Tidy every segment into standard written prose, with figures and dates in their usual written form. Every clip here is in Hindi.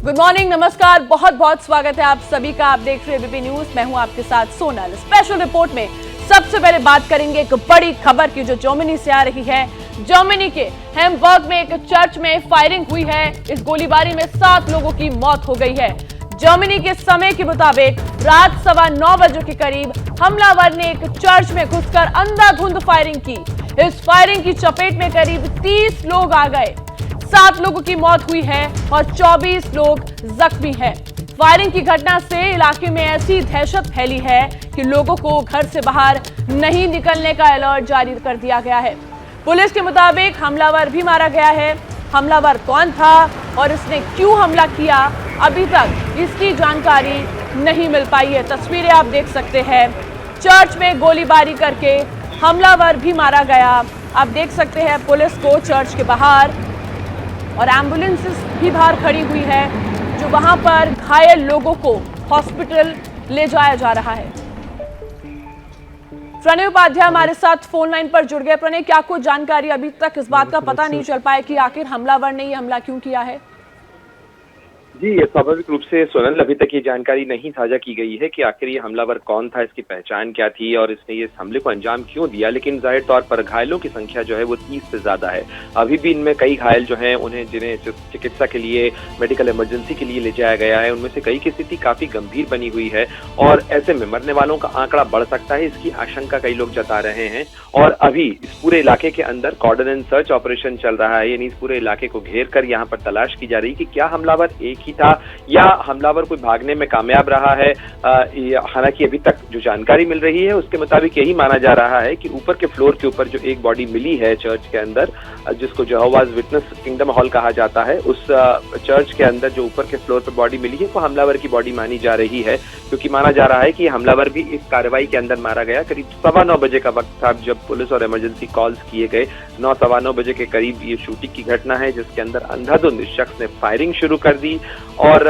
गुड मॉर्निंग, नमस्कार, बहुत बहुत स्वागत है आप सभी का। आप देख रहे हैं एबीपी न्यूज, मैं हूं आपके साथ सोनल। स्पेशल रिपोर्ट में सबसे पहले बात करेंगे एक बड़ी खबर की जो जर्मनी से आ रही है। जर्मनी के हैम्बर्ग में एक चर्च में फायरिंग हुई है। इस गोलीबारी में 7 लोगों की मौत हो गई है। जर्मनी के समय के मुताबिक रात 9:15 बजे के करीब हमलावर ने एक चर्च में घुसकर अंधाधुंध फायरिंग की। इस फायरिंग की चपेट में करीब 30 लोग आ गए। 7 लोगों की मौत हुई है और 24 लोग जख्मी हैं। फायरिंग की घटना से इलाके में ऐसी दहशत फैली है कि लोगों को घर से बाहर नहीं निकलने का अलर्ट जारी कर दिया गया है। पुलिस के मुताबिक हमलावर भी मारा गया है। हमलावर कौन था और इसने क्यों हमला किया, अभी तक इसकी जानकारी नहीं मिल पाई है। तस्वीरें आप देख सकते हैं, चर्च में गोलीबारी करके हमलावर भी मारा गया। आप देख सकते हैं पुलिस को चर्च के बाहर, और एम्बुलेंस भी बाहर खड़ी हुई है जो वहां पर घायल लोगों को हॉस्पिटल ले जाया जा रहा है। प्रणय उपाध्याय हमारे साथ फोन लाइन पर जुड़ गए। प्रणय, क्या कुछ जानकारी अभी तक इस बात का पता नहीं चल पाया कि आखिर हमलावर ने ये हमला क्यों किया है? जी, ये स्वाभाविक रूप से सोनल, अभी तक ये जानकारी नहीं साझा की गई है कि आखिर ये हमलावर कौन था, इसकी पहचान क्या थी और इसने ये हमले को अंजाम क्यों दिया। लेकिन जाहिर तौर पर घायलों की संख्या जो है वो 30 से ज्यादा है। अभी भी इनमें कई घायल जो हैं जिन्हें चिकित्सा के लिए, मेडिकल इमरजेंसी के लिए ले जाया गया है। उनमें से कई की स्थिति काफी गंभीर बनी हुई है और ऐसे में मरने वालों का आंकड़ा बढ़ सकता है, इसकी आशंका कई लोग जता रहे हैं। और अभी इस पूरे इलाके के अंदर कॉर्डन एंड सर्च ऑपरेशन चल रहा है, यानी इस पूरे इलाके को घेर कर यहाँ पर तलाश की जा रही है कि क्या हमलावर एक ही था या हमलावर कोई भागने में कामयाब रहा है। हालांकि अभी तक जो जानकारी मिल रही है उसके मुताबिक यही माना जा रहा है कि ऊपर के फ्लोर के ऊपर जो एक बॉडी मिली है चर्च के अंदर, जिसको जेहोवाज विटनेस किंगडम हॉल कहा जाता है, उस चर्च के अंदर जो ऊपर के फ्लोर पर बॉडी मिली है वो हमलावर की बॉडी मानी जा रही है, क्योंकि माना जा रहा है कि हमलावर भी इस कार्रवाई के अंदर मारा गया। करीब 9:15 बजे का वक्त था जब पुलिस और इमरजेंसी कॉल्स किए गए। 9:15 बजे के करीब ये शूटिंग की घटना है जिसके अंदर अंधाधुंध इस शख्स ने फायरिंग शुरू कर दी और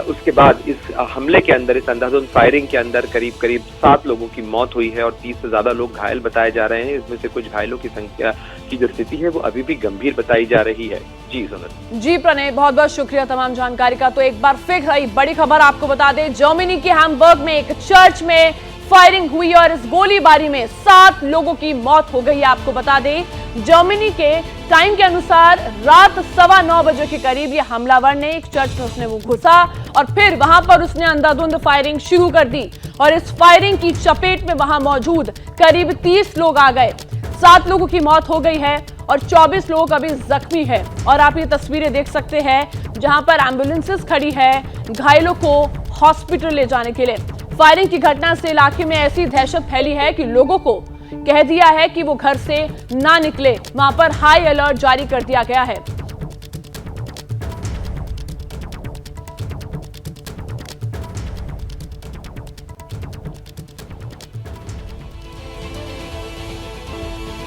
उसके बाद इस हमले के अंदर, इस अंधाधुंध फायरिंग के अंदर करीब 7 लोगों की मौत हुई है और 30 से ज्यादा लोग घायल बताए जा रहे हैं। इसमें से कुछ घायलों की संख्या की जो स्थिति है वो अभी भी गंभीर बताई जा रही है। जी सोनल। जी प्रणय, बहुत बहुत शुक्रिया तमाम जानकारी का। तो एक बार फिर रही बड़ी खबर आपको बता दें, जर्मनी के हैम्बर्ग में एक चर्च में फायरिंग हुई और इस गोलीबारी में 7 लोगों की मौत हो गई। आपको बता दें, जर्मनी के टाइम के अनुसार रात 9:15 बजे के करीब ये हमलावर ने एक चर्च में उसने वो घुसा और फिर वहां पर उसने अंधाधुंध फायरिंग शुरू कर दी और इस फायरिंग की चपेट में वहां मौजूद करीब 30 लोग आ गए। 7 लोगों की मौत हो गई है और 24 लोग अभी जख्मी है। और आप ये तस्वीरें देख सकते हैं जहां पर एम्बुलेंसेस खड़ी है घायलों को हॉस्पिटल ले जाने के लिए। फायरिंग की घटना से इलाके में ऐसी दहशत फैली है कि लोगों को कह दिया है कि वो घर से ना निकले। वहां पर हाई अलर्ट जारी कर दिया गया है।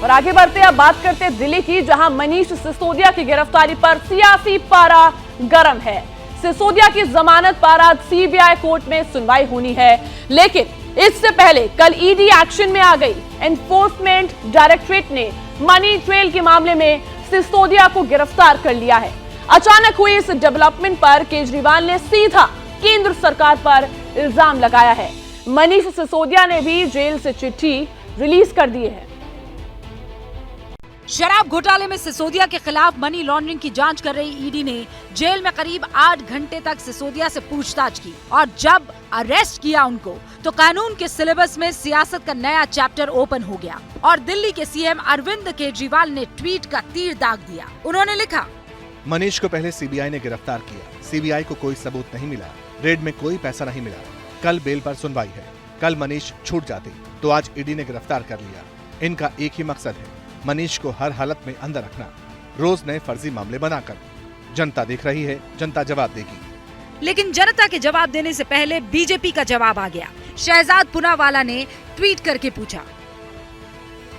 और आगे बढ़ते अब बात करते हैं दिल्ली की, जहां मनीष सिसोदिया की गिरफ्तारी पर सियासी पारा गर्म है। सिसोदिया की जमानत पर आज सीबीआई कोर्ट में सुनवाई होनी है, लेकिन इससे पहले कल ईडी एक्शन में आ गई। एनफोर्समेंट डायरेक्टरेट ने मनी ट्रेल के मामले में सिसोदिया को गिरफ्तार कर लिया है। अचानक हुई इस डेवलपमेंट पर केजरीवाल ने सीधा केंद्र सरकार पर इल्जाम लगाया है। मनीष सिसोदिया ने भी जेल से चिट्ठी रिलीज कर दी है। शराब घोटाले में सिसोदिया के खिलाफ मनी लॉन्ड्रिंग की जांच कर रही ईडी ने जेल में करीब 8 घंटे तक सिसोदिया से पूछताछ की और जब अरेस्ट किया उनको तो कानून के सिलेबस में सियासत का नया चैप्टर ओपन हो गया और दिल्ली के सीएम अरविंद केजरीवाल ने ट्वीट का तीर दाग दिया। उन्होंने लिखा, मनीष को पहले सीबीआई ने गिरफ्तार किया, सीबीआई को कोई सबूत नहीं मिला, रेड में कोई पैसा नहीं मिला, कल बेल पर सुनवाई है, कल मनीष छूट जाते तो आज ईडी ने गिरफ्तार कर लिया। इनका एक ही मकसद है, मनीष को हर हालत में अंदर रखना, रोज नए फर्जी मामले बनाकर। जनता देख रही है, जनता जवाब देगी। लेकिन जनता के जवाब देने से पहले बीजेपी का जवाब आ गया। शहजाद पूनावाला ने ट्वीट करके पूछा,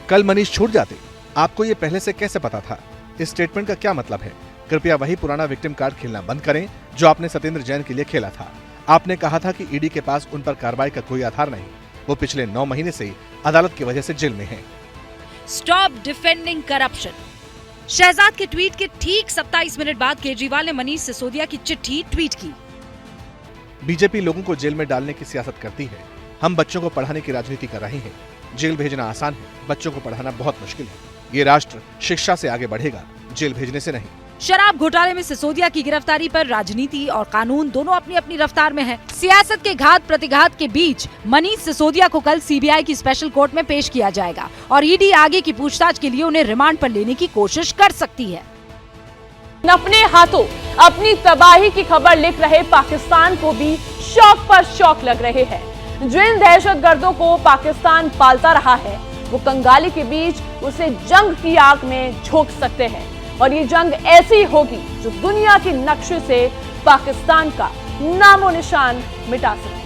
कल मनीष छूट जाते, आपको ये पहले से कैसे पता था? इस स्टेटमेंट का क्या मतलब है? कृपया वही पुराना विक्टिम कार्ड खेलना बंद करें जो आपने सत्येंद्र जैन के लिए खेला था। आपने कहा था कि ईडी के पास उन पर कार्रवाई का कोई आधार नहीं। वो पिछले 9 महीने से अदालत की वजह से जेल में हैं। Stop defending corruption. शहजाद के ट्वीट के ठीक 27 मिनट बाद केजरीवाल ने मनीष सिसोदिया की चिट्ठी ट्वीट की। बीजेपी लोगों को जेल में डालने की सियासत करती है। हम बच्चों को पढ़ाने की राजनीति कर रहे हैं। जेल भेजना आसान है, बच्चों को पढ़ाना बहुत मुश्किल है। ये राष्ट्र शिक्षा से आगे बढ़ेगा, जेल भेजने से नहीं। शराब घोटाले में सिसोदिया की गिरफ्तारी पर राजनीति और कानून दोनों अपनी अपनी रफ्तार में हैं। सियासत के घात प्रतिघात के बीच मनीष सिसोदिया को कल सीबीआई की स्पेशल कोर्ट में पेश किया जाएगा और ईडी आगे की पूछताछ के लिए उन्हें रिमांड पर लेने की कोशिश कर सकती है। अपने हाथों अपनी तबाही की खबर लिख रहे पाकिस्तान को भी शौक पर शौक लग रहे हैं। जिन दहशतगर्दों को पाकिस्तान पालता रहा है, वो कंगाली के बीच उसे जंग की आग में झोंक सकते हैं और ये जंग ऐसी होगी जो दुनिया के नक्शे से पाकिस्तान का नामो निशान मिटा सकती है।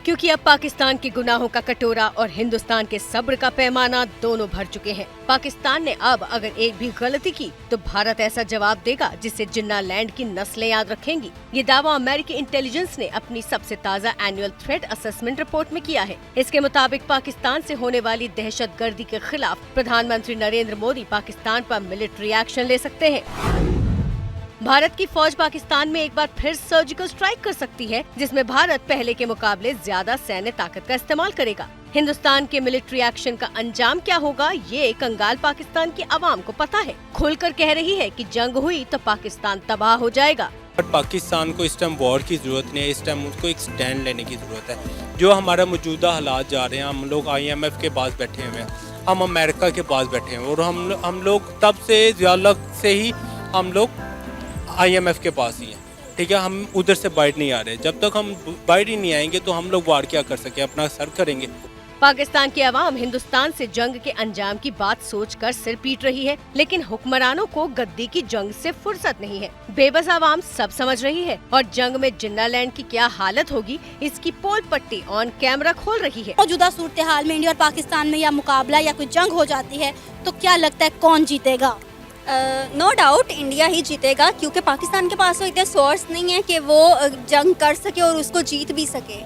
क्योंकि अब पाकिस्तान के गुनाहों का कटोरा और हिंदुस्तान के सब्र का पैमाना दोनों भर चुके हैं। पाकिस्तान ने अब अगर एक भी गलती की तो भारत ऐसा जवाब देगा जिससे जिन्ना लैंड की नस्लें याद रखेंगी। ये दावा अमेरिकी इंटेलिजेंस ने अपनी सबसे ताज़ा एनुअल थ्रेट असेसमेंट रिपोर्ट में किया है। इसके मुताबिक पाकिस्तान से होने वाली दहशतगर्दी के खिलाफ प्रधानमंत्री नरेंद्र मोदी पाकिस्तान पर मिलिट्री एक्शन ले सकते हैं। भारत की फौज पाकिस्तान में एक बार फिर सर्जिकल स्ट्राइक कर सकती है, जिसमें भारत पहले के मुकाबले ज्यादा सैन्य ताकत का इस्तेमाल करेगा। हिंदुस्तान के मिलिट्री एक्शन का अंजाम क्या होगा, ये कंगाल पाकिस्तान की आवाम को पता है। खुलकर कह रही है कि जंग हुई तो पाकिस्तान तबाह हो जाएगा। पाकिस्तान को इस टाइम वॉर की जरूरत नहीं है, इस टाइम उसको एक स्टैंड लेने की जरूरत है। जो हमारा मौजूदा हालात जा रहे हैं, हम लोग IMF के पास बैठे हुए हैं, हम अमेरिका के पास बैठे हैं और हम लोग तब से से ही हम लोग IMF के पास ही है। ठीक है, हम उधर से बाइट नहीं आ रहे। जब तक हम बाइट ही नहीं आएंगे तो हम लोग वार क्या कर सके, अपना सर करेंगे। पाकिस्तान की आवाम हिंदुस्तान से जंग के अंजाम की बात सोचकर सिर पीट रही है, लेकिन हुक्मरानों को गद्दी की जंग से फुर्सत नहीं है। बेबस आवाम सब समझ रही है और जंग में जिन्ना लैंड की क्या हालत होगी, इसकी पोल पट्टी ऑन कैमरा खोल रही है। मौजूदा सूरत हाल में इंडिया और पाकिस्तान में या मुकाबला या कोई जंग हो जाती है तो क्या लगता है कौन जीतेगा? नो डाउट इंडिया ही जीतेगा, क्योंकि पाकिस्तान के पास तो इतने सोर्स नहीं है कि वो जंग कर सके और उसको जीत भी सके।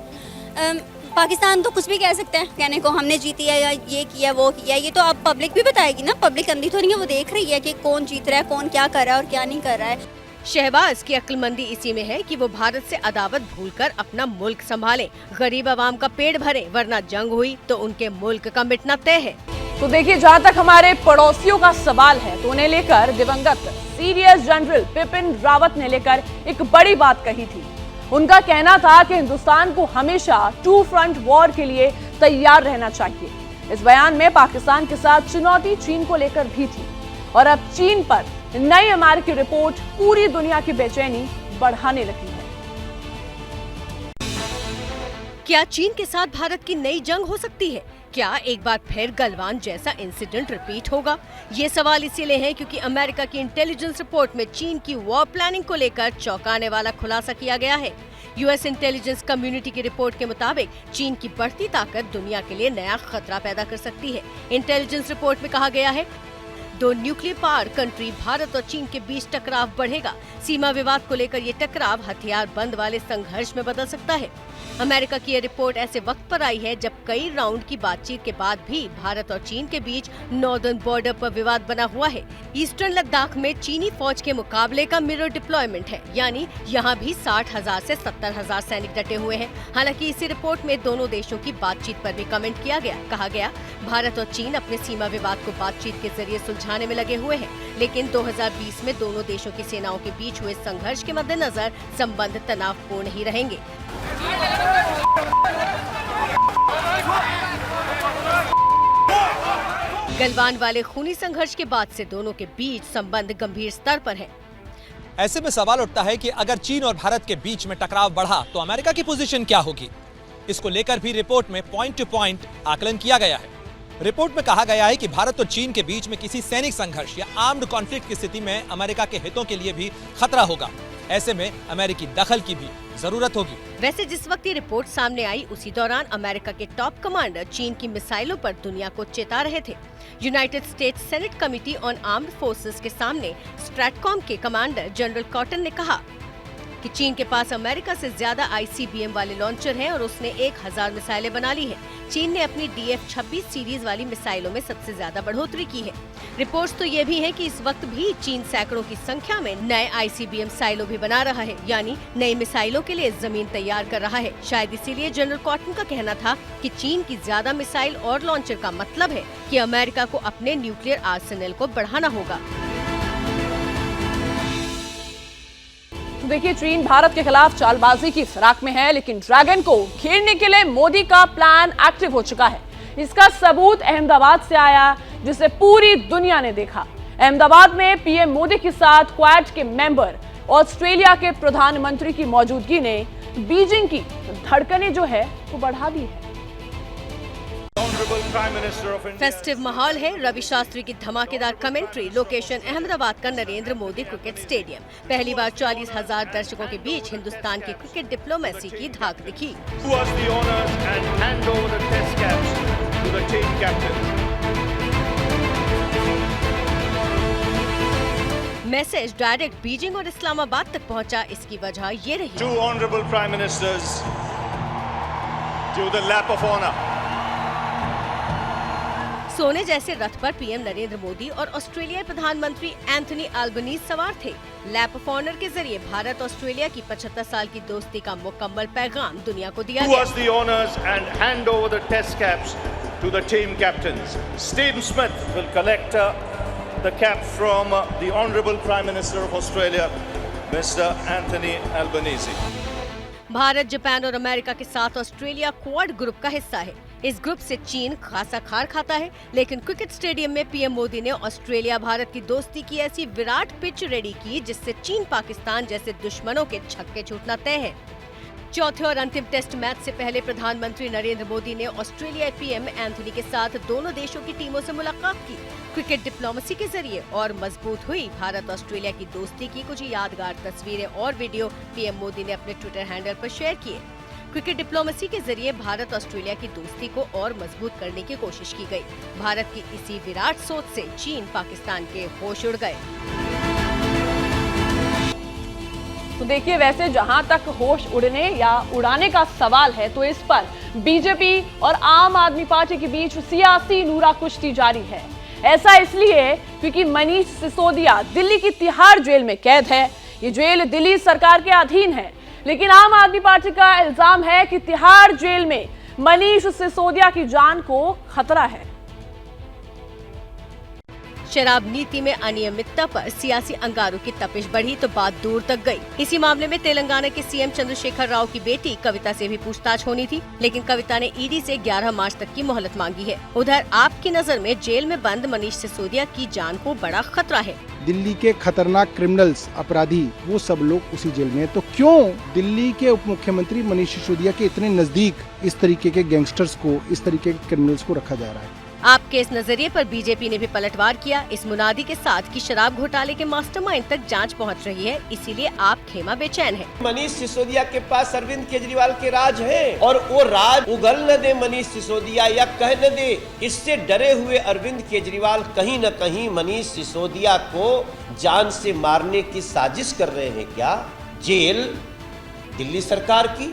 पाकिस्तान तो कुछ भी कह सकते हैं, कहने को हमने जीती है या ये किया वो किया, ये तो अब पब्लिक भी बताएगी ना। पब्लिक अंधी तो नहीं है, वो देख रही है कि कौन जीत रहा है, कौन क्या कर रहा है और क्या नहीं कर रहा है। शहबाज की अक्लमंदी इसी में है कि वो भारत से अदावत भूलकर अपना मुल्क संभाले, गरीब आवाम का पेट भरे, वरना जंग हुई तो उनके मुल्क का मिटना तय है। तो देखिए, जहां तक हमारे पड़ोसियों का सवाल है तो उन्हें लेकर दिवंगत सीडीएस जनरल बिपिन रावत ने लेकर एक बड़ी बात कही थी। उनका कहना था कि हिंदुस्तान को हमेशा टू फ्रंट वॉर के लिए तैयार रहना चाहिए। इस बयान में पाकिस्तान के साथ चुनौती चीन को लेकर भी थी और अब चीन पर नई अमेरिकी रिपोर्ट पूरी दुनिया की बेचैनी बढ़ाने लगी है। क्या चीन के साथ भारत की नई जंग हो सकती है? क्या एक बार फिर गलवान जैसा इंसिडेंट रिपीट होगा? ये सवाल इसीलिए है क्योंकि अमेरिका की इंटेलिजेंस रिपोर्ट में चीन की वॉर प्लानिंग को लेकर चौंकाने वाला खुलासा किया गया है। यूएस इंटेलिजेंस कम्युनिटी की रिपोर्ट के मुताबिक चीन की बढ़ती ताकत दुनिया के लिए नया खतरा पैदा कर सकती है। इंटेलिजेंस रिपोर्ट में कहा गया है, दो न्यूक्लियर पावर कंट्री भारत और चीन के बीच टकराव बढ़ेगा। सीमा विवाद को लेकर ये टकराव हथियार बंद वाले संघर्ष में बदल सकता है। अमेरिका की ये रिपोर्ट ऐसे वक्त पर आई है जब कई राउंड की बातचीत के बाद भी भारत और चीन के बीच नॉर्दर्न बॉर्डर पर विवाद बना हुआ है। ईस्टर्न लद्दाख में चीनी फौज के मुकाबले का मिरर डिप्लॉयमेंट है, यानी यहाँ भी 60,000 से 70,000 सैनिक डटे हुए हैं। हालांकि इसी रिपोर्ट में दोनों देशों की बातचीत पर भी कमेंट किया गया। कहा गया, भारत और चीन अपने सीमा विवाद को बातचीत के जरिए सुलझाने में लगे हुए हैं, लेकिन 2020 में दोनों देशों की सेनाओं के बीच हुए संघर्ष के मद्देनजर संबंध तनावपूर्ण ही रहेंगे। गलवान वाले खूनी संघर्ष के बाद से दोनों के बीच संबंध गंभीर स्तर पर है। ऐसे में सवाल उठता है कि अगर चीन और भारत के बीच में टकराव बढ़ा तो अमेरिका की पोजीशन क्या होगी? इसको लेकर भी रिपोर्ट में पॉइंट टू पॉइंट आकलन किया गया है। रिपोर्ट में कहा गया है कि भारत और चीन के बीच में किसी सैनिक संघर्ष या आर्म्ड कॉन्फ्लिक्ट की स्थिति में अमेरिका के हितों के लिए भी खतरा होगा। ऐसे में अमेरिकी दखल की भी जरूरत होगी। वैसे जिस वक्त ये रिपोर्ट सामने आई उसी दौरान अमेरिका के टॉप कमांडर चीन की मिसाइलों पर दुनिया को चेता रहे थे। United states senate committee on armed forces के सामने स्ट्रैटकॉम के कमांडर जनरल कॉटन ने कहा कि चीन के पास अमेरिका से ज्यादा ICBM वाले लॉन्चर हैं और उसने 1000 मिसाइलें बना ली हैं। चीन ने अपनी DF-26 सीरीज वाली मिसाइलों में सबसे ज्यादा बढ़ोतरी की है। रिपोर्ट्स तो ये भी है कि इस वक्त भी चीन सैकड़ों की संख्या में नए ICBM साइलो भी बना रहा है, यानी नई मिसाइलों के लिए जमीन तैयार कर रहा है। शायद इसीलिए जनरल कॉटन का कहना था कि चीन की ज्यादा मिसाइल और लॉन्चर का मतलब है कि अमेरिका को अपने न्यूक्लियर आर्सेनल को बढ़ाना होगा। तो देखिए, चीन भारत के खिलाफ चालबाजी की फिराक में है, लेकिन ड्रैगन को घेरने के लिए मोदी का प्लान एक्टिव हो चुका है। इसका सबूत अहमदाबाद से आया, जिसे पूरी दुनिया ने देखा। अहमदाबाद में पीएम मोदी के साथ क्वाड के मेंबर ऑस्ट्रेलिया के प्रधानमंत्री की मौजूदगी ने बीजिंग की धड़कनें जो है वो बढ़ा दी है। फेस्टिव माहौल है। रवि शास्त्री की धमाकेदार कमेंट्री। लोकेशन अहमदाबाद का नरेंद्र मोदी क्रिकेट स्टेडियम। पहली बार 40,000 दर्शकों के बीच हिंदुस्तान की क्रिकेट डिप्लोमेसी की धाक दिखी। मैसेज डायरेक्ट बीजिंग और इस्लामाबाद तक पहुंचा। इसकी वजह ये रही। Two honorable prime ministers to the lap of honor. सोने जैसे रथ पर पीएम नरेंद्र मोदी और ऑस्ट्रेलियाई प्रधानमंत्री एंथनी अल्बनीज सवार थे। लैप ऑफ ऑनर के जरिए भारत ऑस्ट्रेलिया की 75 साल की दोस्ती का मुकम्मल पैगाम दुनिया को दिया गया। the honors and hand over the test caps to the team captains. Steve Smith will collect the cap from the honorable Prime Minister of Australia, Mr. Anthony Albanese. Bharat, Japan और अमेरिका के साथ ऑस्ट्रेलिया क्वाड ग्रुप का हिस्सा है। इस ग्रुप से चीन खासा खार खाता है, लेकिन क्रिकेट स्टेडियम में पीएम मोदी ने ऑस्ट्रेलिया भारत की दोस्ती की ऐसी विराट पिच रेडी की, जिससे चीन पाकिस्तान जैसे दुश्मनों के छक्के छूटना तय है। चौथे और अंतिम टेस्ट मैच से पहले प्रधानमंत्री नरेंद्र मोदी ने ऑस्ट्रेलियाई पीएम एंथनी के साथ दोनों देशों की टीमों से मुलाकात की। क्रिकेट डिप्लोमेसी के जरिए और मजबूत हुई भारत ऑस्ट्रेलिया की दोस्ती की कुछ यादगार तस्वीरें और वीडियो पीएम मोदी ने अपने ट्विटर हैंडल पर शेयर किए। क्रिकेट डिप्लोमेसी के जरिए भारत ऑस्ट्रेलिया की दोस्ती को और मजबूत करने की कोशिश की गई। भारत की इसी विराट सोच से चीन पाकिस्तान के होश उड़ गए। तो देखिए, वैसे जहां तक होश उड़ने या उड़ाने का सवाल है, तो इस पर बीजेपी और आम आदमी पार्टी के बीच सियासी नूरा कुश्ती जारी है। ऐसा इसलिए क्योंकि मनीष सिसोदिया दिल्ली की तिहाड़ जेल में कैद है। ये जेल दिल्ली सरकार के अधीन है, लेकिन आम आदमी पार्टी का इल्जाम है कि तिहाड़ जेल में मनीष सिसोदिया की जान को खतरा है। शराब नीति में अनियमितता पर सियासी अंगारों की तपिश बढ़ी तो बात दूर तक गई। इसी मामले में तेलंगाना के सीएम चंद्रशेखर राव की बेटी कविता से भी पूछताछ होनी थी, लेकिन कविता ने ईडी से 11 मार्च तक की मोहलत मांगी है। उधर आपकी नजर में जेल में बंद मनीष सिसोदिया की जान को बड़ा खतरा है। दिल्ली के खतरनाक क्रिमिनल्स, अपराधी, वो सब लोग उसी जेल में हैं। तो क्यों दिल्ली के उप मुख्यमंत्री मनीष सिसोदिया के इतने नजदीक इस तरीके के गैंगस्टर्स को, इस तरीके के क्रिमिनल्स को रखा जा रहा है? आपके इस नजरिए पर बीजेपी ने भी पलटवार किया, इस मुनादी के साथ कि शराब घोटाले के मास्टरमाइंड तक जांच पहुंच रही है, इसीलिए आप खेमा बेचैन है। मनीष सिसोदिया के पास अरविंद केजरीवाल के राज है और वो राज उगल न दे मनीष सिसोदिया या कह न दे, इससे डरे हुए अरविंद केजरीवाल कहीं न कहीं मनीष सिसोदिया को जान से मारने की साजिश कर रहे हैं क्या? जेल दिल्ली सरकार की,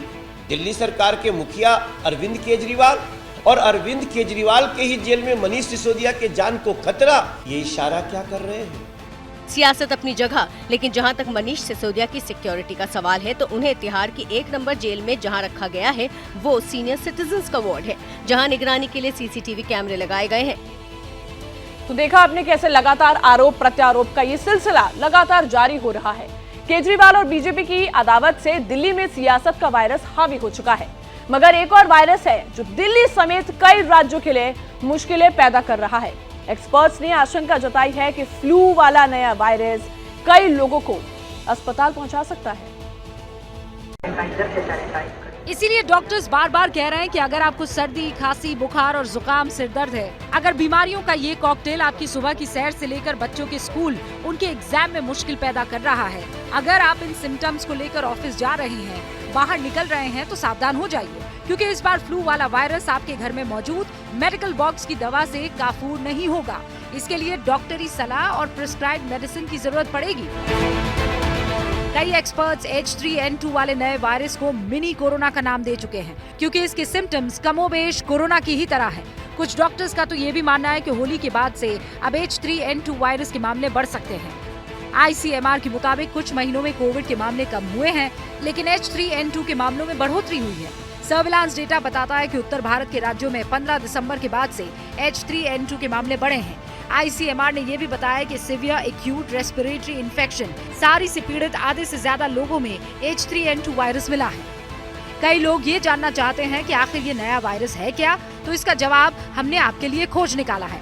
दिल्ली सरकार के मुखिया अरविंद केजरीवाल और अरविंद केजरीवाल के ही जेल में मनीष सिसोदिया के जान को खतरा, ये इशारा क्या कर रहे हैं? सियासत अपनी जगह, लेकिन जहां तक मनीष सिसोदिया की सिक्योरिटी का सवाल है, तो उन्हें तिहाड़ की 1 नंबर जेल में जहां रखा गया है वो सीनियर सिटीजन्स का वार्ड है, जहां निगरानी के लिए सीसीटीवी कैमरे लगाए गए हैं। तो देखा आपने कैसे लगातार आरोप प्रत्यारोप का ये सिलसिला लगातार जारी हो रहा है। केजरीवाल और बीजेपी की अदावत से दिल्ली में सियासत का वायरस हावी हो चुका है, मगर एक और वायरस है जो दिल्ली समेत कई राज्यों के लिए मुश्किलें पैदा कर रहा है। एक्सपर्ट्स ने आशंका जताई है कि फ्लू वाला नया वायरस कई लोगों को अस्पताल पहुंचा सकता है। इसीलिए डॉक्टर्स बार बार कह रहे हैं कि अगर आपको सर्दी, खांसी, बुखार और जुकाम, सिर दर्द है, अगर बीमारियों का ये कॉकटेल आपकी सुबह की सैर से लेकर बच्चों के स्कूल, उनके एग्जाम में मुश्किल पैदा कर रहा है, अगर आप इन सिम्टम्स को लेकर ऑफिस जा रहे हैं, बाहर निकल रहे हैं, तो सावधान हो जाइए, क्योंकि इस बार फ्लू वाला वायरस आपके घर में मौजूद मेडिकल बॉक्स की दवा से काफूर नहीं होगा। इसके लिए डॉक्टरी सलाह और प्रिस्क्राइब्ड मेडिसिन की जरूरत पड़ेगी। कई एक्सपर्ट्स H3N2 वाले नए वायरस को मिनी कोरोना का नाम दे चुके हैं, क्योंकि इसके सिम्टम्स कमोबेश कोरोना की ही तरह है। कुछ डॉक्टर्स का तो ये भी मानना है कि होली के बाद से अब H3N2 वायरस के मामले बढ़ सकते हैं। ICMR के मुताबिक कुछ महीनों में कोविड के मामले कम हुए हैं, लेकिन H3N2 के मामलों में बढ़ोतरी हुई है। सर्विलांस डेटा बताता है कि उत्तर भारत के राज्यों में 15 दिसंबर के बाद से H3N2 के मामले बढ़े हैं। ICMR ने यह भी बताया कि सीवियर एक्यूट रेस्पिरेटरी इन्फेक्शन सारी से पीड़ित आधे से ज्यादा लोगों में H3N2 वायरस मिला है। कई लोग ये जानना चाहते हैं कि आखिर ये नया वायरस है क्या, तो इसका जवाब हमने आपके लिए खोज निकाला है।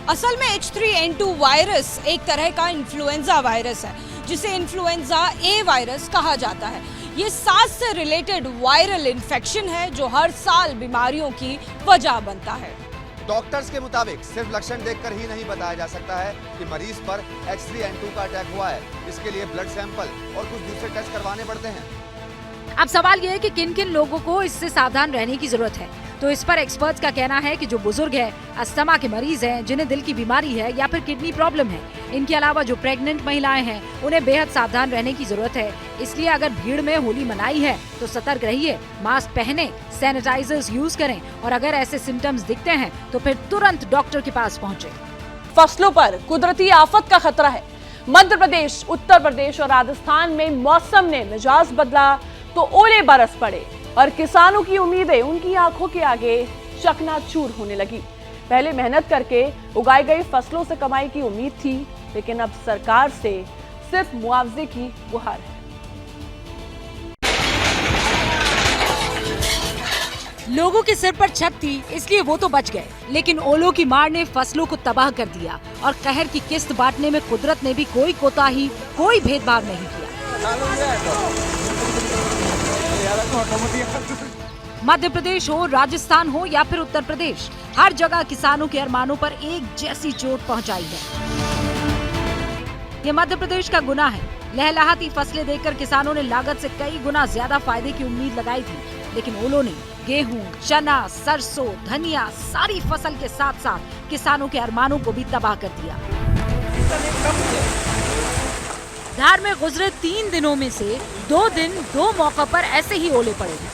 असल में H3N2 वायरस एक तरह का इन्फ्लुएंजा वायरस है, जिसे इन्फ्लुएंजा A वायरस कहा जाता है। ये सांस से रिलेटेड वायरल इन्फेक्शन है जो हर साल बीमारियों की वजह बनता है। डॉक्टर्स के मुताबिक सिर्फ लक्षण देखकर ही नहीं बताया जा सकता है कि मरीज पर H3N2 का अटैक हुआ है। इसके लिए ब्लड सैंपल और कुछ दूसरे टेस्ट करवाने पड़ते हैं। अब सवाल ये है कि किन किन लोगों को इससे सावधान रहने की जरूरत है। तो इस पर एक्सपर्ट्स का कहना है कि जो बुजुर्ग है, अस्थमा के मरीज हैं, जिन्हें दिल की बीमारी है या फिर किडनी प्रॉब्लम है, इनके अलावा जो प्रेग्नेंट महिलाएं हैं, उन्हें बेहद सावधान रहने की जरूरत है। इसलिए अगर भीड़ में होली मनाई है तो सतर्क रहिए, मास्क पहने, सैनिटाइजर्स यूज करें और अगर ऐसे सिम्टम्स दिखते हैं तो फिर तुरंत डॉक्टर के पास पहुँचे। फसलों पर कुदरती आफत का खतरा है। मध्य प्रदेश, उत्तर प्रदेश और राजस्थान में मौसम ने मिजाज बदला तो ओले बरस पड़े और किसानों की उम्मीदें उनकी आंखों के आगे चकनाचूर होने लगी। पहले मेहनत करके उगाई गई फसलों से कमाई की उम्मीद थी, लेकिन अब सरकार से सिर्फ मुआवजे की गुहार है। लोगों के सिर पर छत थी, इसलिए वो तो बच गए, लेकिन ओलों की मार ने फसलों को तबाह कर दिया और कहर की किस्त बांटने में कुदरत ने भी कोई कोताही, कोई भेदभाव नहीं किया। मध्य प्रदेश हो, राजस्थान हो या फिर उत्तर प्रदेश, हर जगह किसानों के अरमानों पर एक जैसी चोट पहुंचाई है। ये मध्य प्रदेश का गुनाह है। लहलहाती फसलें देखकर किसानों ने लागत से कई गुना ज्यादा फायदे की उम्मीद लगाई थी, लेकिन ओलों ने गेहूं, चना, सरसों, धनिया, सारी फसल के साथ साथ किसानों के अरमानों को भी तबाह कर दिया। धार में गुजरे 3 दिनों में से 2 दिन 2 मौकों पर ऐसे ही ओले पड़े हैं।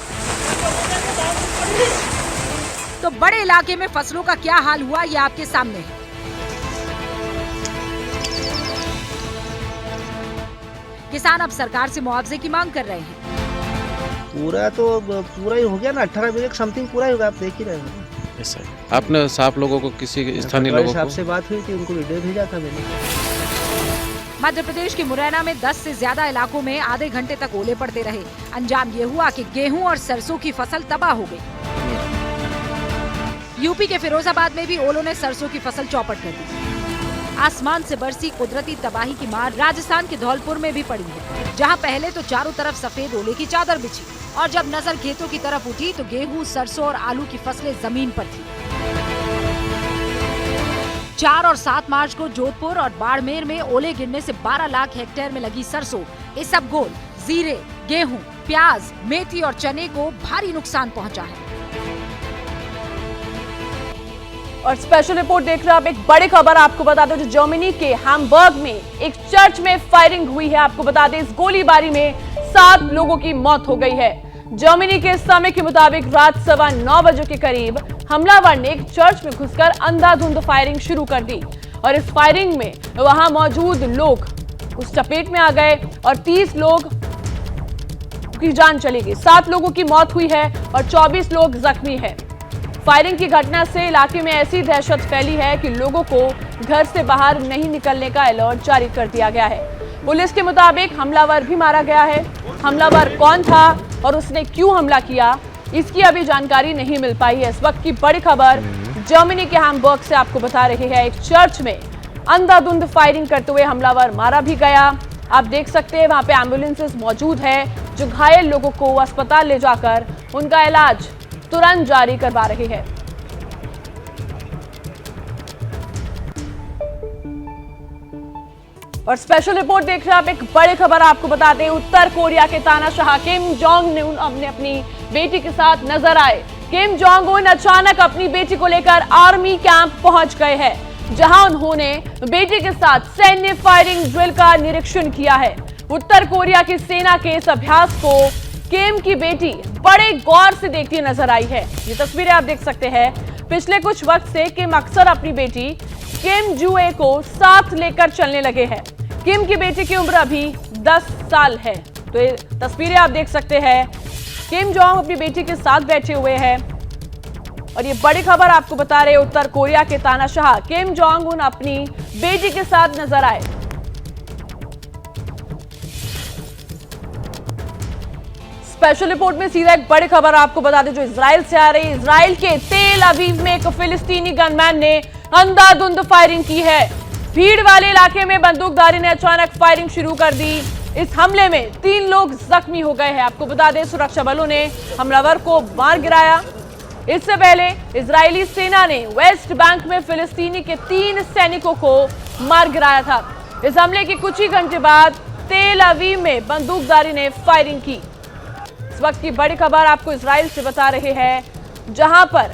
तो बड़े इलाके में फसलों का क्या हाल हुआ, ये आपके सामने है। किसान अब सरकार से मुआवजे की मांग कर रहे हैं। पूरा ही हो गया ना, 18 बीघे समथिंग पूरा ही होगा, आप देख ही रहे हो। ऐसा है। आपने साफ लोगों को, किसी स्थानीय लोगों को से बात हुई थी, उनको वीडियो भेजा था मैंने। मध्य प्रदेश के मुरैना में 10 से ज्यादा इलाकों में आधे घंटे तक ओले पड़ते रहे। अंजाम ये हुआ कि गेहूं और सरसों की फसल तबाह हो गई। यूपी के फिरोजाबाद में भी ओलों ने सरसों की फसल चौपट कर दी। आसमान से बरसी कुदरती तबाही की मार राजस्थान के धौलपुर में भी पड़ी है, जहां पहले तो चारों तरफ सफेद ओले की चादर बिछी और जब नजर खेतों की तरफ उठी तो गेहूं, सरसों और आलू की फसलें जमीन पर थी। 4 और 7 मार्च को जोधपुर और बाड़मेर में ओले गिरने से 12 लाख हेक्टेयर में लगी सरसों, इसबगोल, जीरे, गेहूं, प्याज, मेथी और चने को भारी नुकसान पहुंचा है। और स्पेशल रिपोर्ट देख रहे हैं आप। एक बड़ी खबर आपको बता दें, जो जर्मनी के हैम्बर्ग में एक चर्च में फायरिंग हुई है। आपको बता दें, इस गोलीबारी में 7 लोगों की मौत हो गई है। जर्मनी के समय के मुताबिक रात 9:15 बजे के करीब हमलावर ने एक चर्च में घुसकर अंधाधुंध फायरिंग शुरू कर दी और इस फायरिंग में वहां मौजूद लोग उस चपेट में आ गए और 30 लोग की जान चली गई। 7 लोगों की मौत हुई है और 24 लोग जख्मी हैं। फायरिंग की घटना से इलाके में ऐसी दहशत फैली है कि लोगों को घर से बाहर नहीं निकलने का अलर्ट जारी कर दिया गया है। पुलिस के मुताबिक हमलावर भी मारा गया है। हमलावर कौन था और उसने क्यों हमला किया, इसकी अभी जानकारी नहीं मिल पाई है। इस वक्त की बड़ी खबर जर्मनी के हैम्बर्ग से आपको बता रहे हैं। एक चर्च में अंधाधुंध फायरिंग करते हुए हमलावर मारा भी गया। आप देख सकते हैं वहां पे एम्बुलेंसेस मौजूद है जो घायल लोगों को अस्पताल ले जाकर उनका इलाज तुरंत जारी करवा रहे हैं। और स्पेशल रिपोर्ट देख रहे हैं आप। एक बड़ी खबर आपको बताते हैं, उत्तर कोरिया के तानाशाह किम जोंग उन अपनी बेटी के साथ नजर आए। किम जोंग उन अचानक अपनी बेटी को लेकर आर्मी कैंप पहुंच गए हैं, जहां उन्होंने बेटी के साथ सैन्य फायरिंग ड्रिल का निरीक्षण किया है। उत्तर कोरिया की सेना के इस अभ्यास को किम की बेटी बड़े गौर से देखती नजर आई है। ये तस्वीरें आप देख सकते हैं। पिछले कुछ वक्त से किम अक्सर अपनी बेटी किम जुए को साथ लेकर चलने लगे हैं। किम की बेटी की उम्र अभी 10 साल है। तो ये तस्वीरें आप देख सकते हैं। किम जोंग अपनी बेटी के साथ बैठे हुए हैं और ये बड़ी खबर आपको बता रहे उत्तर कोरिया के तानाशाह किम जोंग उन अपनी बेटी के साथ नजर आए। स्पेशल रिपोर्ट में सीधा एक बड़ी खबर आपको बता दें जो इजराइल से आ रही है। इजराइल के तेल अवीव में एक फिलिस्तीनी गनमैन ने अंधाधुंध फायरिंग की है। भीड़ वाले इलाके में बंदूकधारी ने अचानक फायरिंग शुरू कर दी। इस हमले में 3 लोग जख्मी हो गए हैं। आपको बता दें सुरक्षा बलों ने हमलावर को मार गिराया। इससे पहले इजरायली सेना ने वेस्ट बैंक में फिलिस्तीनी के 3 सैनिकों को मार गिराया था। इस हमले के कुछ ही घंटे बाद तेल अवीव में बंदूकधारी ने फायरिंग की। इस वक्त की बड़ी खबर आपको इजराइल से बता रहे हैं जहां पर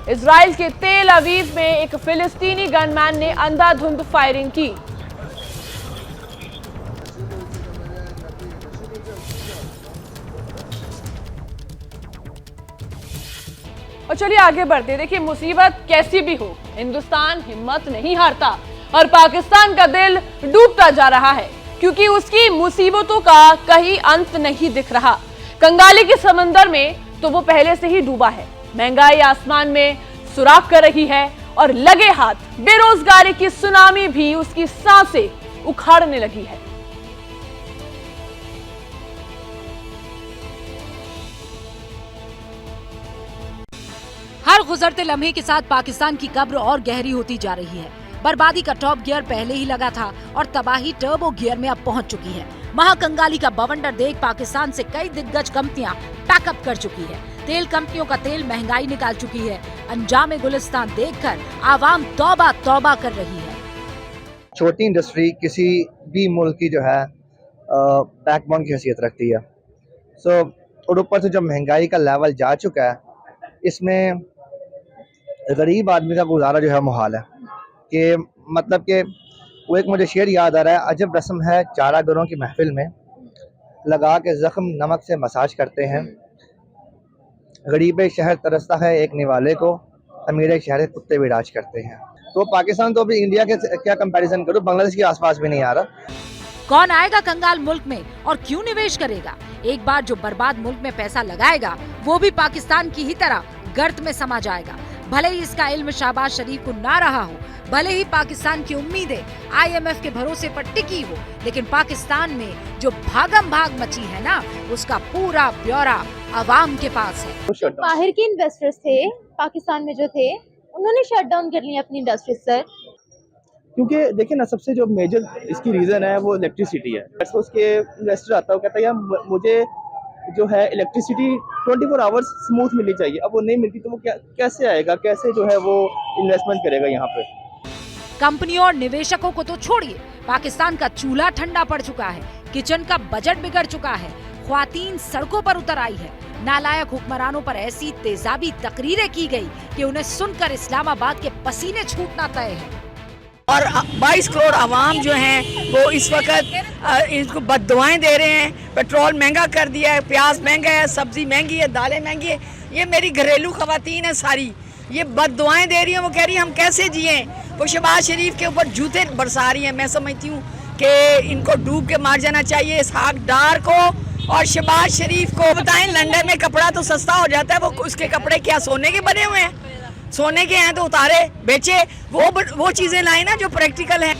इजराइल के तेल अवीव में एक फिलिस्तीनी गनमैन ने अंधाधुंध फायरिंग की। और चलिए आगे बढ़ते। देखिए मुसीबत कैसी भी हो हिंदुस्तान हिम्मत नहीं हारता और पाकिस्तान का दिल डूबता जा रहा है क्योंकि उसकी मुसीबतों का कहीं अंत नहीं दिख रहा। कंगाली के समंदर में तो वो पहले से ही डूबा है। महंगाई आसमान में सुराख कर रही है और लगे हाथ बेरोजगारी की सुनामी भी उसकी सांसें उखाड़ने लगी है। हर गुजरते लम्हे के साथ पाकिस्तान की कब्र और गहरी होती जा रही है। बर्बादी का टॉप गियर पहले ही लगा था और तबाही टर्बो गियर में अब पहुंच चुकी है। महाकंगाली का बवंडर देख पाकिस्तान से कई दिग्गज कंपनियां पैकअप कर चुकी है। तेल कंपनियों का तेल महंगाई निकाल चुकी है। अंजामे गुलिस्तान देखकर आवाम तौबा तौबा कर रही है। छोटी इंडस्ट्री किसी भी मुल्क की जो है बैकबोन की हैसियत रखती है। और ऊपर से जब महंगाई का लेवल जा चुका है, इसमें गरीब आदमी का गुजारा जो है मुहाल है। कि मतलब कि वो एक मुझे शेर याद आ रहा है, अजब रस्म है चारागरों की महफिल में, लगा के जख्म नमक से मसाज करते हैं। गरीब शहर तरसता है एक निवाले को, अमीर शहर कुत्ते भी राज करते हैं। तो पाकिस्तान तो अभी इंडिया के क्या कंपैरिजन करूं, बांग्लादेश के आसपास भी नहीं आ रहा। कौन आएगा कंगाल मुल्क में और क्यों निवेश करेगा? एक बार जो बर्बाद मुल्क में पैसा लगाएगा वो भी पाकिस्तान की ही तरह गर्त में समा जाएगा। भले ही इसका इल्म शहबाज शरीफ को ना रहा हो, भले ही पाकिस्तान की उम्मीदें IMF के भरोसे पर टिकी हो, लेकिन पाकिस्तान में जो भागम भाग मची है ना, उसका पूरा ब्यौरा अवाम के पास है। बाहर के इन्वेस्टर्स थे पाकिस्तान में जो थे, उन्होंने शट डाउन कर लिया अपनी इंडस्ट्रीज सर। क्योंकि देखिए ना, सबसे जो मेजर इसकी रीज़न है वो इलेक्ट्रिसिटी है। तो उसके इन्वेस्टर आता है, वो कहता है यार मुझे जो है इलेक्ट्रिसिटी 24 आवर्स स्मूथ मिलनी चाहिए। अब वो नहीं मिलती तो वो कैसे आएगा, कैसे जो है वो इन्वेस्टमेंट करेगा यहाँ पे। कंपनियों और निवेशकों को तो छोड़िए, पाकिस्तान का चूल्हा ठंडा पड़ चुका है, किचन का बजट बिगड़ चुका है, ख्वातीन सड़कों पर उतर आई है। नालायक हुक्मरानों पर ऐसी तेजाबी तकरीरें की गई कि उन्हें सुनकर इस्लामाबाद के पसीने छूटना तय है। और 22 करोड़ आवाम जो हैं वो इस वक्त इनको बद्दुआएं दे रहे हैं। पेट्रोल महंगा कर दिया है, प्याज महंगा है, सब्जी महंगी है, दालें महंगी है। ये मेरी घरेलू खवातीन है सारी, ये बद्दुआएं दे रही हैं। वो कह रही हैं हम कैसे जिए। वो शहबाज शरीफ के ऊपर जूते बरसा रही हैं। मैं समझती हूँ कि इनको डूब के मार जाना चाहिए, इसहाक डार को और शहबाज शरीफ को। बताएं लंदन में कपड़ा तो सस्ता हो जाता है, वो उसके कपड़े क्या सोने के बने हुए हैं? सोने के हैं तो उतारे बेचे, वो चीजें लाए ना जो प्रैक्टिकल है।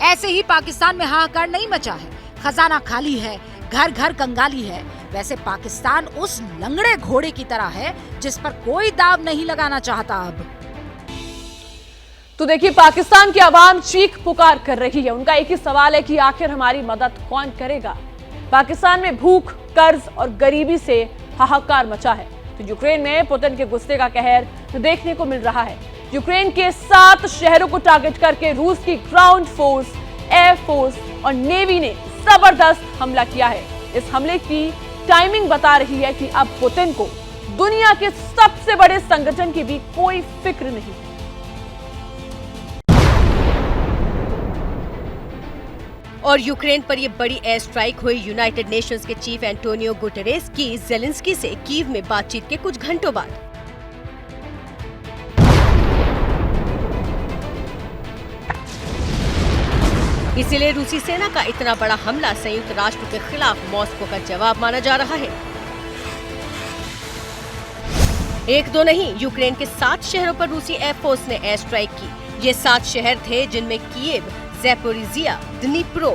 ऐसे ही पाकिस्तान में हाहाकार नहीं मचा है, खजाना खाली है, घर घर कंगाली है। वैसे पाकिस्तान उस लंगड़े घोड़े की तरह है जिस पर कोई दाव नहीं लगाना चाहता। अब तो देखिए पाकिस्तान की आवाम चीख पुकार कर रही है। उनका एक ही सवाल है कि आखिर हमारी मदद कौन करेगा। पाकिस्तान में भूख, कर्ज और गरीबी से हाहाकार मचा है। तो यूक्रेन में पुतिन के गुस्से का कहर देखने को मिल रहा है। यूक्रेन के 7 शहरों को टारगेट करके रूस की ग्राउंड फोर्स, एयर फोर्स और नेवी ने जबरदस्त हमला किया है। इस हमले की टाइमिंग बता रही है कि अब पुतिन को दुनिया के सबसे बड़े संगठन की भी कोई फिक्र नहीं है। और यूक्रेन पर ये बड़ी एयर स्ट्राइक हुई यूनाइटेड नेशंस के चीफ एंटोनियो गुटेरेस की ज़ेलेंस्की से कीव में बातचीत के कुछ घंटों बाद। इसीलिए रूसी सेना का इतना बड़ा हमला संयुक्त राष्ट्र के खिलाफ मॉस्को का जवाब माना जा रहा है। एक दो नहीं, यूक्रेन के 7 शहरों पर रूसी एयरफोर्स ने एयर स्ट्राइक की। ये 7 शहर थे जिनमें कीव, ज़ैपोरिज़िया, द्नीप्रो,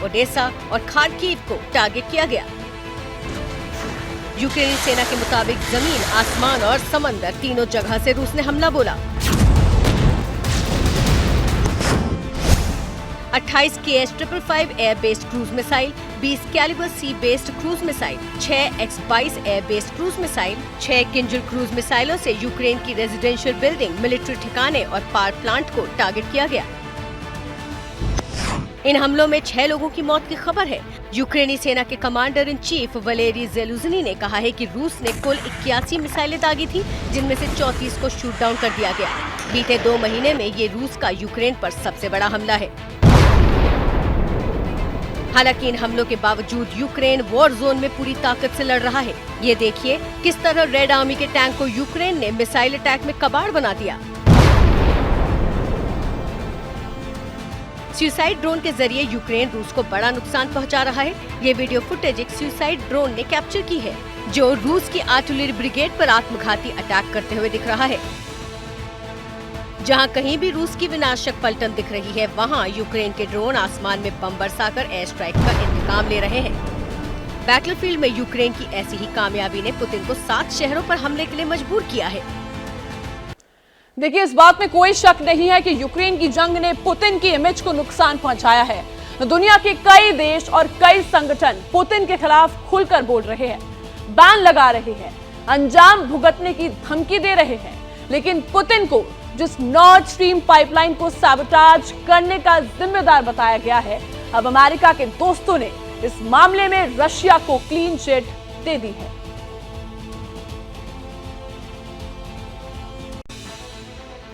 ओडेसा और खार्किव को टारगेट किया गया। यूक्रेनी सेना के मुताबिक जमीन, आसमान और समंदर तीनों जगह से रूस ने हमला बोला। 28 KH-55 air based cruise missile, 20 Kalibr sea based cruise missile, 6 X-22 air based cruise missile, 6 Kinzhal cruise मिसाइलों से यूक्रेन की रेजिडेंशियल बिल्डिंग, मिलिट्री ठिकाने और पावर प्लांट को टारगेट किया गया। इन हमलों में 6 लोगों की मौत की खबर है। यूक्रेनी सेना के कमांडर इन चीफ वलेरी ज़ेलुज़नी ने कहा है कि रूस ने कुल 81 मिसाइलें दागी थी, जिनमें से 34 को शूट डाउन कर दिया गया। बीते 2 महीने में ये रूस का यूक्रेन पर सबसे बड़ा हमला है। हालांकि इन हमलों के बावजूद यूक्रेन वॉर जोन में पूरी ताकत से लड़ रहा है। ये देखिए किस तरह रेड आर्मी के टैंक को यूक्रेन ने मिसाइल अटैक में कबाड़ बना दिया। सुसाइड ड्रोन के जरिए यूक्रेन रूस को बड़ा नुकसान पहुंचा रहा है। ये वीडियो फुटेज एक सुसाइड ड्रोन ने कैप्चर की है, जो रूस की आर्टिलरी ब्रिगेड पर आत्मघाती अटैक करते हुए दिख रहा है। जहां कहीं भी रूस की विनाशक पलटन दिख रही है, वहां यूक्रेन के ड्रोन आसमान में बम बरसाकर एयर स्ट्राइक का इंतकाम ले रहे हैं। बैटलफील्ड में यूक्रेन की ऐसी ही कामयाबी ने पुतिन को 7 शहरों पर हमले के लिए मजबूर किया है। देखिए, इस बात में कोई शक नहीं है कि यूक्रेन की जंग ने पुतिन की इमेज को नुकसान पहुंचाया है। दुनिया के कई देश और कई संगठन पुतिन के खिलाफ खुलकर बोल रहे हैं, बैन लगा रहे हैं, अंजाम भुगतने की धमकी दे रहे हैं। लेकिन पुतिन को जिस नॉर्थ स्ट्रीम पाइपलाइन को सैबोटाज करने का जिम्मेदार बताया गया है, अब अमेरिका के दोस्तों ने इस मामले में रशिया को क्लीन चिट दे दी है।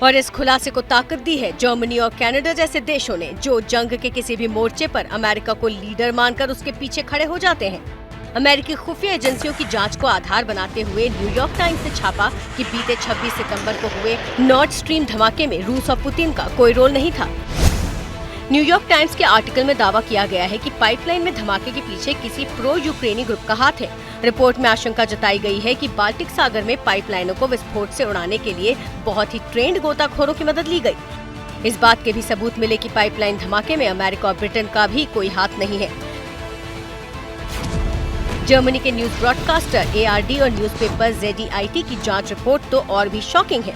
और इस खुलासे को ताकत दी है जर्मनी और कनाडा जैसे देशों ने, जो जंग के किसी भी मोर्चे पर अमेरिका को लीडर मानकर उसके पीछे खड़े हो जाते हैं। अमेरिकी खुफिया एजेंसियों की जांच को आधार बनाते हुए न्यूयॉर्क टाइम्स ने छापा कि बीते 26 सितंबर को हुए नॉर्थ स्ट्रीम धमाके में रूस और पुतिन का कोई रोल नहीं था। न्यूयॉर्क टाइम्स के आर्टिकल में दावा किया गया है कि पाइपलाइन में धमाके के पीछे किसी प्रो यूक्रेनी ग्रुप का हाथ है। रिपोर्ट में आशंका जताई गई है कि बाल्टिक सागर में पाइपलाइनों को विस्फोट से उड़ाने के लिए बहुत ही ट्रेंड गोताखोरों की मदद ली गई। इस बात के भी सबूत मिले कि पाइपलाइन धमाके में अमेरिका और ब्रिटेन का भी कोई हाथ नहीं है। जर्मनी के न्यूज ब्रॉडकास्टर ARD और न्यूज़पेपर ZDIT की जांच रिपोर्ट तो और भी शॉकिंग है।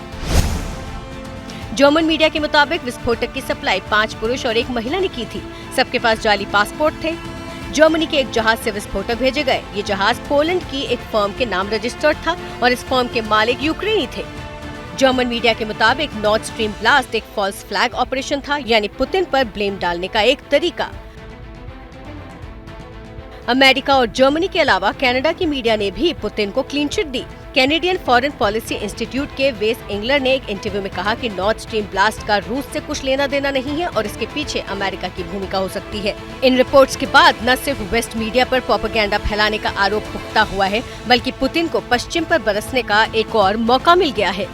जर्मन मीडिया के मुताबिक विस्फोटक की सप्लाई 5 पुरुष और 1 महिला ने की थी। सबके पास जाली पासपोर्ट थे। जर्मनी के एक जहाज से विस्फोटक भेजे गए। ये जहाज पोलैंड की एक फर्म के नाम रजिस्टर्ड था और इस फर्म के मालिक यूक्रेनी थे। जर्मन मीडिया के मुताबिक नॉर्थ स्ट्रीम ब्लास्ट एक फॉल्स फ्लैग ऑपरेशन था, यानी पुतिन पर ब्लेम डालने का एक तरीका। अमेरिका और जर्मनी के अलावा कनाडा की मीडिया ने भी पुतिन को क्लीन चिट दी। कैनेडियन फॉरेन पॉलिसी इंस्टीट्यूट के वेस इंगलर ने एक इंटरव्यू में कहा कि नॉर्थ स्ट्रीम ब्लास्ट का रूस से कुछ लेना देना नहीं है और इसके पीछे अमेरिका की भूमिका हो सकती है। इन रिपोर्ट्स के बाद न सिर्फ वेस्ट मीडिया पर प्रोपेगेंडा फैलाने का आरोप पुख्ता हुआ है, बल्कि पुतिन को पश्चिम पर बरसने का एक और मौका मिल गया है।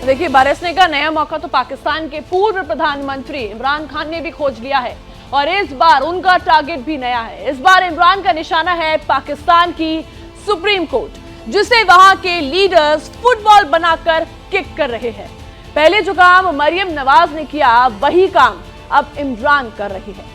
देखिए, बरसने का नया मौका तो पाकिस्तान के पूर्व प्रधानमंत्री इमरान खान ने भी खोज लिया है और इस बार उनका टारगेट भी नया है। इस बार इमरान का निशाना है पाकिस्तान की सुप्रीम कोर्ट, जिसे वहां के लीडर्स फुटबॉल बनाकर किक कर रहे हैं। पहले जो काम मरियम नवाज ने किया, वही काम अब इमरान कर रही है।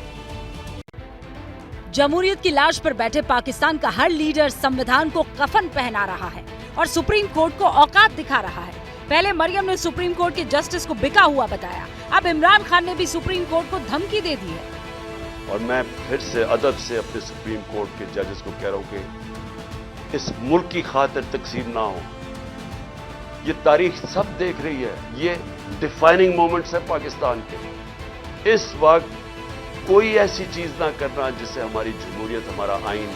जमहूरियत की लाश पर बैठे पाकिस्तान का हर लीडर संविधान को कफन पहना रहा है और सुप्रीम कोर्ट को औकात दिखा रहा है। पहले मरियम ने सुप्रीम कोर्ट के जस्टिस को बिका हुआ बताया, अब इमरान खान ने भी सुप्रीम कोर्ट को धमकी दे दी है। और मैं फिर से अदब से अपने सुप्रीम कोर्ट के जजेस को कह रहा हूं कि इस मुल्क की खातिर तकसीम ना हो। ये तारीख सब देख रही है, ये डिफाइनिंग मोमेंट्स है पाकिस्तान के। इस वक्त कोई ऐसी चीज ना करना जिससे हमारी जमहूरियत, हमारा आइन,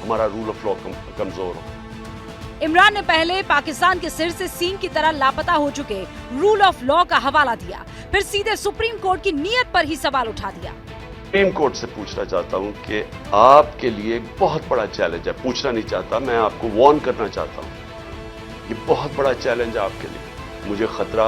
हमारा रूल ऑफ लॉ कमजोर हो। इमरान ने पहले पाकिस्तान के सिर से सींग की तरह लापता हो चुके रूल ऑफ लॉ का हवाला दिया, फिर सीधे सुप्रीम कोर्ट की नीयत पर ही सवाल उठा दिया। सुप्रीम कोर्ट से पूछना चाहता हूं कि आपके लिए एक बहुत बड़ा चैलेंज है। पूछना नहीं चाहता, मैं आपको वार्न करना चाहता हूं। ये बहुत बड़ा चैलेंज है आपके लिए। मुझे खतरा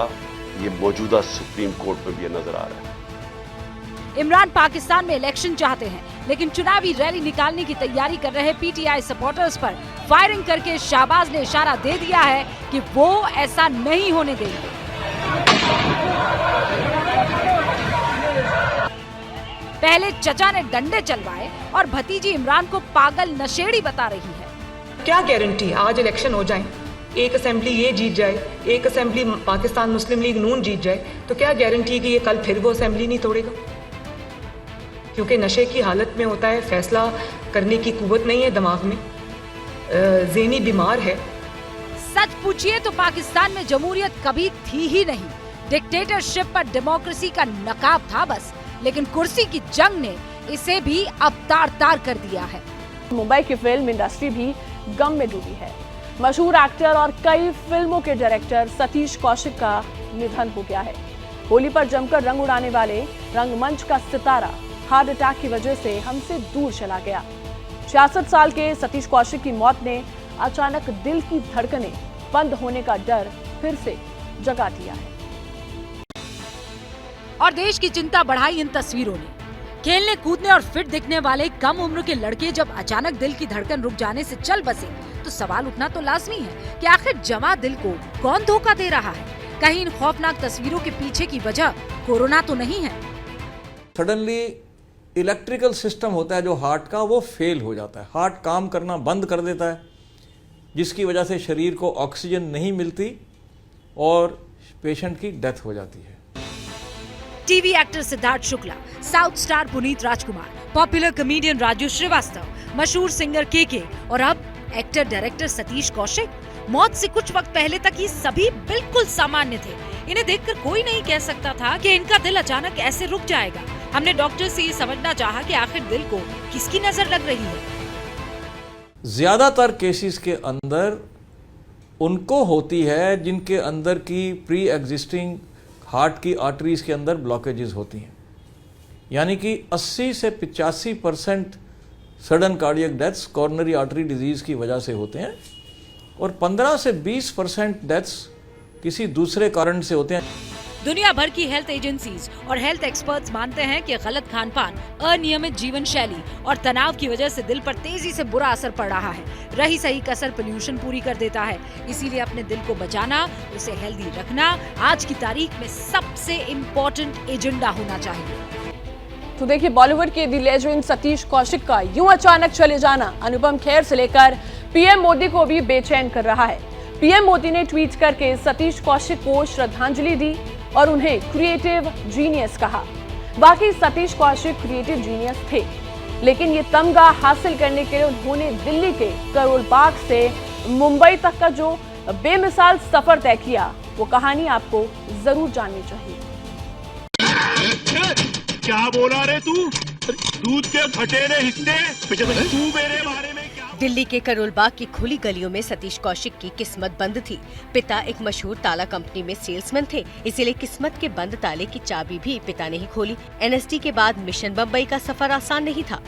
ये मौजूदा सुप्रीम कोर्ट में भी ये नजर आ रहा है। इमरान पाकिस्तान में इलेक्शन चाहते हैं, लेकिन चुनावी रैली निकालने की तैयारी कर रहे पीटीआई सपोर्टर्स पर फायरिंग करके शाहबाज ने इशारा दे दिया है कि वो ऐसा नहीं होने देंगे। पहले चचा ने डंडे चलवाए और भतीजी इमरान को पागल नशेड़ी बता रही है। क्या गारंटी आज इलेक्शन हो जाए, एक असेंबली ये जीत जाए, एक असेंबली पाकिस्तान मुस्लिम लीग नून जीत जाए, तो क्या गारंटी है कि ये कल फिर वो असेंबली नहीं तोड़ेगा? क्योंकि नशे की हालत में होता है, फैसला करने की कुव्वत नहीं है दिमाग में, ज़हनी बीमार है। सच पूछिए तो पाकिस्तान में जमहूरियत कभी थी ही नहीं। डिक्टेटरशिप पर डेमोक्रेसी का नकाब था बस, लेकिन कुर्सी की जंग ने इसे भी अब तार-तार कर दिया है। मुंबई की फिल्म इंडस्ट्री भी गम में डूबी है। मशहूर एक्टर और कई फिल्मों के डायरेक्टर सतीश कौशिक का निधन हो गया है। होली पर जमकर रंग उड़ाने वाले रंगमंच का सितारा हार्ट अटैक की वजह से हमसे दूर चला गया। 66 साल के सतीश कौशिक की मौत ने अचानक दिल की धड़कनें बंद होने का डर फिर से जगा दिया है। और देश की चिंता बढ़ाई इन तस्वीरों ने। खेलने कूदने और फिट दिखने वाले कम उम्र के लड़के जब अचानक दिल की धड़कन रुक जाने से चल बसे, तो सवाल उठना तो लाजमी है कि आखिर जवां दिल को कौन धोखा दे रहा है? कहीं इन खौफनाक तस्वीरों के पीछे की वजह कोरोना तो नहीं है? सडनली इलेक्ट्रिकल सिस्टम होता है जो हार्ट का, वो फेल हो जाता है, हार्ट काम करना बंद कर देता है, जिसकी वजह से शरीर को ऑक्सीजन नहीं मिलती और पेशेंट की डेथ हो जाती है। TV actor Siddharth Shukla, south star Puneeth Rajkumar, popular comedian Raju Srivastava, मशहूर सिंगर के और अब एक्टर डायरेक्टर सतीश कौशिक। मौत से कुछ वक्त पहले तक ये सभी बिल्कुल सामान्य थे। इन्हें देखकर कोई नहीं कह सकता था कि इनका दिल अचानक ऐसे रुक जाएगा। हमने डॉक्टर से ये समझना चाहा कि आखिर दिल को किसकी नजर लग रही है। ज्यादातर केसेस के अंदर उनको होती है जिनके अंदर की प्री एग्जिस्टिंग हार्ट की आर्टरीज के अंदर ब्लॉकेजेस होती हैं, यानी कि 80 से 85% sudden cardiac deaths coronary artery disease की वजह से होते हैं और 15 से 20% डेथ्स किसी दूसरे कारण से होते हैं। दुनिया भर की हेल्थ एजेंसीज और हेल्थ एक्सपर्ट्स मानते हैं कि गलत खान पान, अनियमित जीवन शैली और तनाव की वजह से दिल पर तेजी से बुरा असर पड़ रहा है। रही सही कसर पोल्यूशन पूरी कर देता है। इसीलिए अपने दिल को बचाना, उसे हेल्दी रखना आज की तारीख में सबसे इम्पोर्टेंट एजेंडा होना चाहिए। तो देखिए, बॉलीवुड के दी लेजेंड सतीश कौशिक का यूं अचानक चले जाना अनुपम खेर से लेकर पीएम मोदी को भी बेचैन कर रहा है। पीएम मोदी ने ट्वीट करके सतीश कौशिक को श्रद्धांजलि दी और उन्हें क्रिएटिव जीनियस कहा। वाकई सतीश कौशिक क्रिएटिव जीनियस थे, लेकिन ये तमगा हासिल करने के लिए उन्होंने दिल्ली के करोल बाग से मुंबई तक का जो बेमिसाल सफर तय किया, वो कहानी आपको जरूर जाननी चाहिए। क्या बोला रे तू? दूध के फटेरे हिस्से तू मेरे बारे में। दिल्ली के करोल बाग की खुली गलियों में सतीश कौशिक की किस्मत बंद थी। पिता एक मशहूर ताला कंपनी में सेल्समैन थे, इसीलिए किस्मत के बंद ताले की चाबी भी पिता ने ही खोली। एनएसडी के बाद मिशन बम्बई का सफर आसान नहीं था।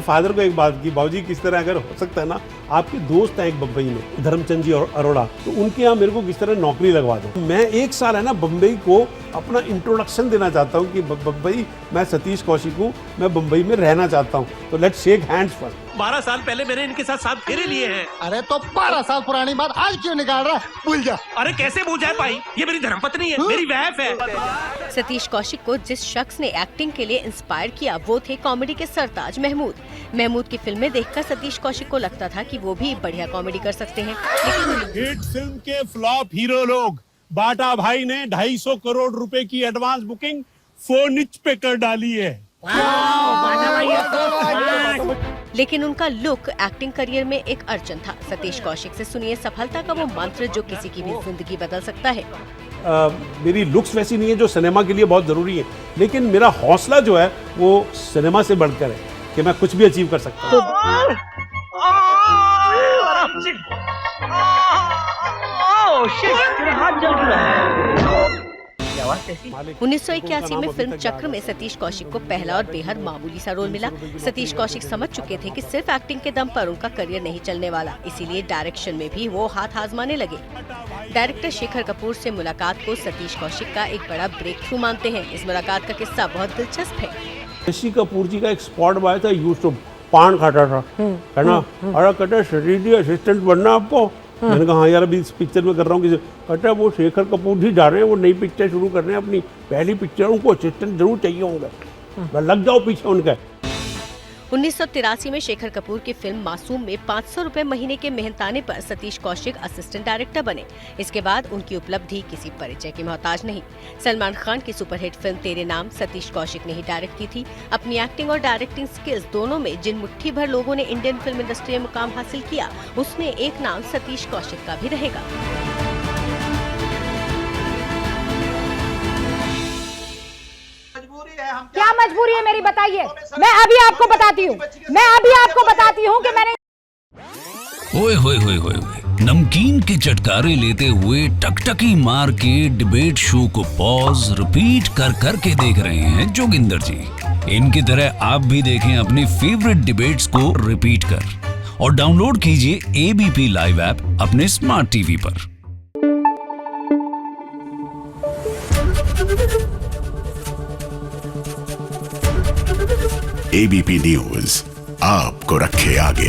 फादर को एक बात की, बाबूजी किस तरह अगर हो सकता है ना, आपके दोस्त हैं एक बम्बई में, धर्मचंद जी और अरोड़ा, तो उनके यहाँ मेरे को किस तरह नौकरी लगवा दो। मैं 1 साल है ना बम्बई को अपना इंट्रोडक्शन देना चाहता हूँ कि बम्बई, मैं सतीश कौशिक हूँ, मैं बम्बई में रहना चाहता हूँ, तो लेट्स शेक हैंड्स फर्स्ट। 12 साल पहले मैंने इनके साथ 7 फेरे लिए हैं। अरे तो 12 साल पुरानी बात आज क्यों निकाल रहा है? भूल जा। अरे कैसे भूल जाए भाई, ये मेरी धर्मपत्नी है, मेरी वाइफ है। सतीश कौशिक को जिस शख्स ने एक्टिंग के लिए इंस्पायर किया वो थे कॉमेडी के सरताज महमूद। महमूद की फिल्में देखकर सतीश कौशिक को लगता था कि वो भी बढ़िया कॉमेडी कर सकते हैं, लेकिन हिट फिल्म के फ्लॉप हीरो लोग, बाटा भाई ने 250 करोड़ रुपए की एडवांस बुकिंग फोन इंच पे कर डाली है। लेकिन उनका लुक एक्टिंग करियर में एक अड़चन था। सतीश कौशिक से सुनिए सफलता का वो मंत्र जो किसी की भी जिंदगी बदल सकता है। मेरी लुक्स वैसी नहीं है जो सिनेमा के लिए बहुत जरूरी है, लेकिन मेरा हौसला जो है वो सिनेमा से बढ़कर है कि मैं कुछ भी अचीव कर सकता हूँ। 1981 में फिल्म चक्र में सतीश कौशिक को पहला और बेहद मामूली सा रोल मिला। सतीश कौशिक समझ चुके थे कि सिर्फ एक्टिंग के दम पर उनका करियर नहीं चलने वाला, इसीलिए डायरेक्शन में भी वो हाथ आजमाने लगे। डायरेक्टर शेखर कपूर से मुलाकात को सतीश कौशिक का एक बड़ा ब्रेक थ्रू मानते हैं। इस मुलाकात का किस्सा बहुत दिलचस्प है। ऋषि कपूर जी का एक स्पॉट बाय था, यूज्ड टू पान खाता था, है ना, और कहता सटीडी असिस्टेंट बनना आपको। मैंने कहा हाँ यार अभी इस पिक्चर में कर रहा हूँ कि कहता वो शेखर कपूर जी जा रहे हैं, वो नई पिक्चर शुरू कर रहे हैं, अपनी पहली पिक्चर, उनको असिस्टेंट जरूर चाहिए होंगे, मैं लग जाओ पीछे उनका। 1983 में शेखर कपूर की फिल्म मासूम में 500 रुपए महीने के मेहनताने पर सतीश कौशिक असिस्टेंट डायरेक्टर बने। इसके बाद उनकी उपलब्धि किसी परिचय की मोहताज नहीं। सलमान खान की सुपरहिट फिल्म तेरे नाम सतीश कौशिक ने ही डायरेक्ट की थी। अपनी एक्टिंग और डायरेक्टिंग स्किल्स दोनों में जिन मुट्ठी भर लोगों ने इंडियन फिल्म इंडस्ट्री में मुकाम हासिल किया, उसमें एक नाम सतीश कौशिक का भी रहेगा। क्या मजबूरी है मेरी, बताइए। मैं अभी आपको बताती हूँ कि मैंने ओए होए होए होए नमकीन के चटकारे लेते हुए टकटकी मार के डिबेट शो को पॉज रिपीट कर करके देख रहे हैं जोगिंदर जी। इनकी तरह आप भी देखें अपनी फेवरेट डिबेट्स को रिपीट कर और डाउनलोड कीजिए एबीपी लाइव ऐप अपने स्मार्ट टीवी पर। एबीपी न्यूज आपको रखे आगे।